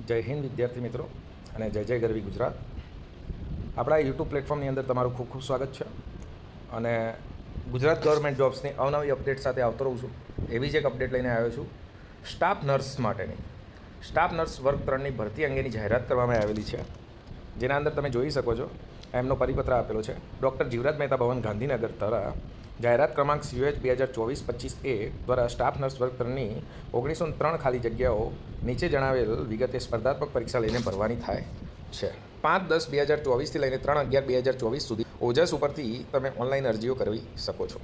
જય હિન્દ વિદ્યાર્થી મિત્રો અને જય જય ગરવી ગુજરાત. આપણા યુટ્યુબ પ્લેટફોર્મની અંદર તમારું ખૂબ ખૂબ સ્વાગત છે અને ગુજરાત ગવર્મેન્ટ જોબ્સની અવનવી અપડેટ સાથે આવતો રહું છું. એવી જ એક અપડેટ લઈને આવ્યો છું. સ્ટાફ નર્સ માટેની સ્ટાફ નર્સ વર્ગ 3ની ભરતી અંગેની જાહેરાત કરવામાં આવેલી છે, જેના અંદર તમે જોઈ શકો છો એમનો પરિપત્ર આપેલો છે. ડૉક્ટર જીવરાજ મહેતા ભવન ગાંધીનગર દ્વારા જાહેરાત ક્રમાંક COH 2024-25A દ્વારા સ્ટાફ નર્સ વર્ગ 3ની 1903 ખાલી જગ્યાઓ નીચે જણાવેલ વિગતે સ્પર્ધાત્મક પરીક્ષા લઈને ભરવાની થાય છે. 5/10/2024થી લઈને 3/11/2024 સુધી ઓજસ ઉપરથી તમે ઓનલાઈન અરજીઓ કરવી શકો છો.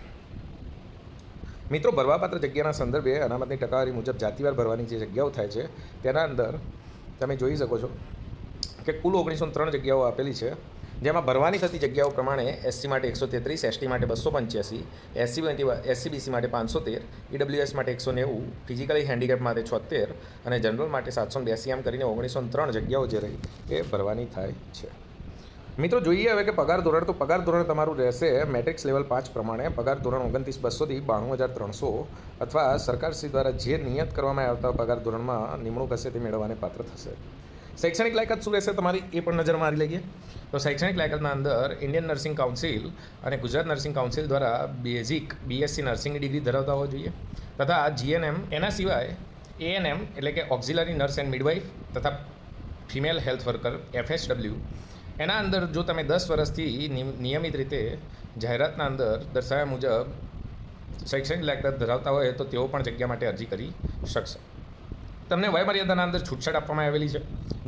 મિત્રો, ભરવાપાત્ર જગ્યાના સંદર્ભે અનામતની ટકાવારી મુજબ જાતિવાર ભરવાની જે જગ્યાઓ થાય છે તેના અંદર તમે જોઈ શકો છો કે કુલ 1903 જગ્યાઓ આપેલી છે, જેમાં ભરવાની થતી જગ્યાઓ પ્રમાણે SC માટે 133, ST માટે 285, SC/BC માટે 513, EWS માટે 190, ફિઝિકલી હેન્ડીકેપ માટે 76 અને જનરલ માટે 782 એમ કરીને 1903 જગ્યાઓ જે રહી એ ભરવાની થાય છે. મિત્રો, જોઈએ હવે કે પગાર ધોરણ. તો પગાર ધોરણ તમારું રહેશે મેટ્રિક્સ લેવલ 5 પ્રમાણે. પગાર ધોરણ 29,200થી 92,300 અથવા સરકારશ્રી દ્વારા જે નિયત કરવામાં આવતા પગાર ધોરણમાં નિમણૂક હશે તે મેળવવાને પાત્ર થશે. શૈક્ષણિક લાયકાત શું રહેશે તમારી એ પણ નજર મારી લઈએ. તો શૈક્ષણિક લાયકાતના અંદર ઇન્ડિયન નર્સિંગ કાઉન્સિલ અને ગુજરાત નર્સિંગ કાઉન્સિલ દ્વારા બેઝિક BSc નર્સિંગની ડિગ્રી ધરાવતા હોવા જોઈએ તથા GNM. એના સિવાય ANM એટલે કે ઓક્ઝિલરી નર્સ એન્ડ મિડવાઇફ તથા ફિમેલ હેલ્થ વર્કર FHW. એના અંદર જો તમે 10 વર્ષથી નિયમિત રીતે જાહેરાતના અંદર દર્શાવ્યા મુજબ શૈક્ષણિક લાયકાત ધરાવતા હોય તો તેઓ પણ જગ્યા માટે અરજી કરી શકશે. તમને વયમર્યાદાના અંદર છૂટછાટ આપવામાં આવેલી છે,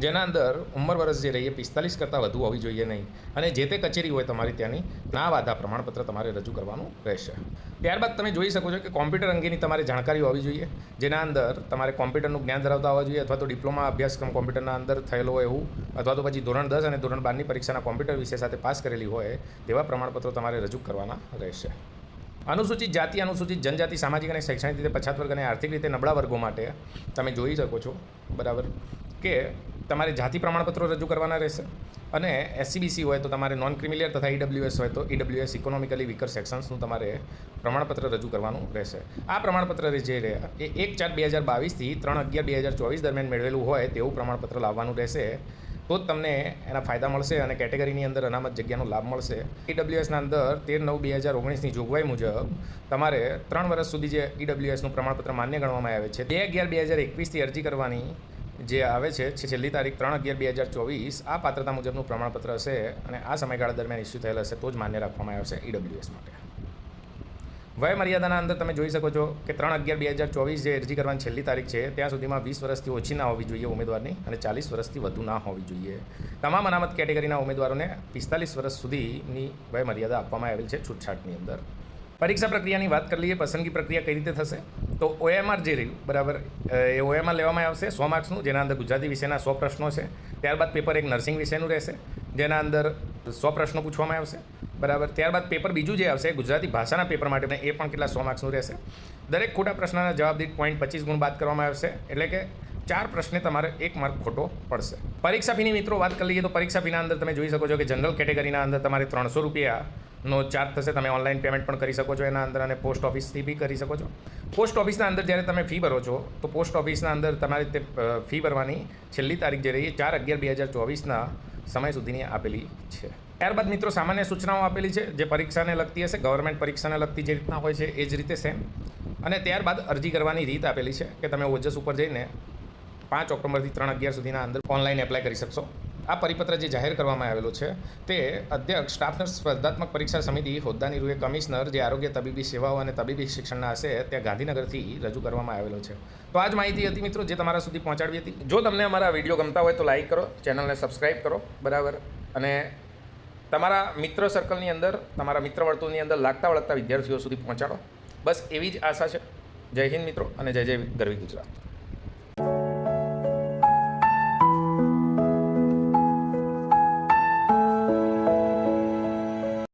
જેના અંદર ઉંમર વર્ષ જે રહીએ 45 કરતાં વધુ હોવી જોઈએ નહીં અને જે તે કચેરી હોય તમારી ત્યાંની ના વાધા પ્રમાણપત્ર તમારે રજૂ કરવાનું રહેશે. ત્યારબાદ તમે જોઈ શકો છો કે કોમ્પ્યુટર અંગેની તમારે જાણકારી હોવી જોઈએ, જેના અંદર તમારે કોમ્પ્યુટરનું જ્ઞાન ધરાવતા હોવા જોઈએ અથવા તો ડિપ્લોમા અભ્યાસક્રમ કોમ્પ્યુટરના અંદર થયેલો હોય એવું અથવા તો પછી ધોરણ 10 અને ધોરણ 12ની પરીક્ષાના કોમ્પ્યુટર વિષય સાથે પાસ કરેલી હોય તેવા પ્રમાણપત્રો તમારે રજૂ કરવાના રહેશે. અનુસૂચિત જાતિ, અનુસૂચિત જનજાતિ, સામાજિક અને શૈક્ષણિક રીતે પછાત વર્ગ અને આર્થિક રીતે નબળા વર્ગો માટે તમે જોઈ શકો છો બરાબર કે તમારે જાતિ પ્રમાણપત્રો રજૂ કરવાના રહેશે અને SC/BC હોય તો તમારે નોન ક્રિમિલિયર તથા EWS હોય તો EWS ઇકોનોમિકલી વીકર સેક્શન્સનું તમારે પ્રમાણપત્ર રજૂ કરવાનું રહેશે. આ પ્રમાણપત્ર જે રહ્યા એ 1/4/2022થી 3/11/2024 દરમિયાન મેળવેલું હોય તેવું પ્રમાણપત્ર લાવવાનું રહેશે, તો જ તમને એના ફાયદા મળશે અને કેટેગરીની અંદર અનામત જગ્યાનો લાભ મળશે. EWSના અંદર 13/9/2019ની જોગવાઈ મુજબ તમારે 3 વર્ષ સુધી જે EWSનું પ્રમાણપત્ર માન્ય ગણવામાં આવે છે 2/11/2021થી અરજી કરવાની જે આવે છે છેલ્લી તારીખ 3/11/2024 આ પાત્રતા મુજબનું પ્રમાણપત્ર હશે અને આ સમયગાળા દરમિયાન ઇસ્યુ થયેલ હશે તો જ માન્ય રાખવામાં આવશે EWS માટે. વયમર્યાદાના અંદર તમે જોઈ શકો છો કે 3/11/2024 જે અરજી કરવાની છેલ્લી તારીખ છે ત્યાં સુધીમાં 20 વર્ષથી ઓછી ના હોવી જોઈએ ઉમેદવારની અને 40 વર્ષથી વધુ ના હોવી જોઈએ. તમામ અનામત કેટેગરીના ઉમેદવારોને 45 વર્ષ સુધીની વયમર્યાદા આપવામાં આવેલ છે છૂટછાટની અંદર. પરીક્ષા પ્રક્રિયાની વાત કરી લઈએ. પસંદગી પ્રક્રિયા કઈ રીતે થશે? તો OMR જે રહ્યું બરાબર એ OMR લેવામાં આવશે 100 માર્ક્સનું, જેના અંદર ગુજરાતી વિષયના 100 પ્રશ્નો છે. ત્યારબાદ પેપર એક નર્સિંગ વિષયનું રહેશે, જેના અંદર 100 પ્રશ્નો પૂછવામાં આવશે બરાબર. ત્યારબાદ પેપર બીજું જે આવશે ગુજરાતી ભાષાના પેપર માટે એ પણ કેટલા 100 માર્ક્સનું રહેશે. દરેક ખોટા પ્રશ્નના જવાબ દીઠ 0.25 ગુણ બાદ કરવામાં આવશે, એટલે કે 4 પ્રશ્ને તમારે 1 માર્ક ખોટો પડશે. પરીક્ષા ફીની મિત્રો વાત કરી લઈએ તો પરીક્ષા ફીના અંદર તમે જોઈ શકો છો કે જનરલ કેટેગરીના અંદર તમારે 300 રૂપિયાનો ચાર્જ થશે. તમે ઓનલાઈન પેમેન્ટ પણ કરી શકો છો એના અંદર અને પોસ્ટ ઓફિસથી બી કરી શકો છો. પોસ્ટ ઓફિસના અંદર જ્યારે તમે ફી ભરો છો તો પોસ્ટ ઓફિસના અંદર તમારે તે ફી ભરવાની છેલ્લી તારીખ જે રહી 4/11/2024ના સમય સુધીની આપેલી છે. ત્યારબાદ મિત્રો સામાન્ય સૂચનાઓ આપેલી છે જે પરીક્ષાને લગતી હશે, ગવર્મેન્ટ પરીક્ષાને લગતી જે રીતના હોય છે એ જ રીતે સેમ. અને ત્યારબાદ અરજી કરવાની રીત આપેલી છે કે તમે ઓજસ ઉપર જઈને 5 ઓક્ટોબરથી 3/11 સુધીના અંદર ઓનલાઈન એપ્લાય કરી શકશો. આ પરિપત્ર જે જાહેર કરવામાં આવેલો છે તે અધ્યક્ષ સ્ટાફ નર્સ સ્પર્ધાત્મક પરીક્ષા સમિતિ હોદ્દાની રૂએ કમિશનર જે આરોગ્ય તબીબી સેવાઓ અને તબીબી શિક્ષણના હશે ત્યાં ગાંધીનગરથી રજૂ કરવામાં આવેલો છે. તો આ જ માહિતી હતી મિત્રો જે તમારા સુધી પહોંચાડવી હતી. જો તમને અમારા વિડીયો ગમતા હોય તો લાઈક કરો, ચેનલને સબસ્ક્રાઈબ કરો બરાબર અને તમારા મિત્ર સર્કલની અંદર, તમારા મિત્ર વર્તુળની અંદર લાગતા વળગતા વિદ્યાર્થીઓ સુધી પહોંચાડો. બસ એવી જ આશા છે. જય હિન્દ મિત્રો અને જય જય ગરવી ગુજરાત.